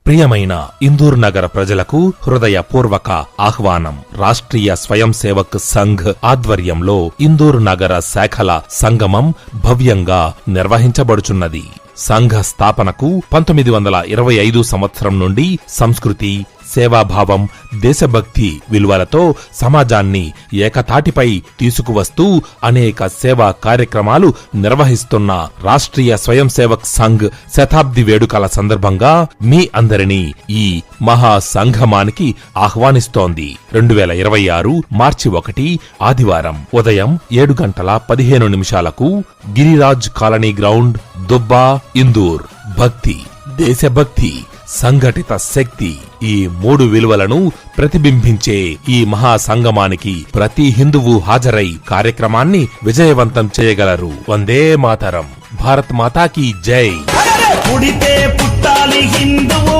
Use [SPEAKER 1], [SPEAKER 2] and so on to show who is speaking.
[SPEAKER 1] ప్రియమైన ఇందూర్ నగర ప్రజలకు హృదయపూర్వక ఆహ్వానం. రాష్ట్రీయ స్వయం సేవక్ సంఘ్ ఆధ్వర్యంలో ఇందూర్ నగర శాఖల సంగమం భవ్యంగా నిర్వహించబడుచున్నది. సంఘ స్థాపనకు 1925 సంవత్సరం నుండి సంస్కృతి, సేవాభావం, దేశభక్తి విలువలతో సమాజాన్ని ఏకతాటిపై తీసుకువస్తూ అనేక సేవా కార్యక్రమాలు నిర్వహిస్తున్న రాష్ట్రీయ స్వయం సేవక్ సంఘ్ శతాబ్ది వేడుకల సందర్భంగా మీ అందరినీ ఈ మహా సంగమానికి ఆహ్వానిస్తోంది. 2026 మార్చి 1 ఆదివారం ఉదయం 7:15 గిరిరాజ్ కాలనీ గ్రౌండ్, దుబ్బా, ఇందూర్. భక్తి, దేశభక్తి, సంఘటిత శక్తి, ఈ 3 విలువలను ప్రతిబింబించే ఈ మహాసంగమానికి ప్రతి హిందువు హాజరై కార్యక్రమాన్ని విజయవంతం చేయగలరు. వందే మాతరం. భారత్ మాతాకి జై.
[SPEAKER 2] పుడితే పుట్టాలి హిందువు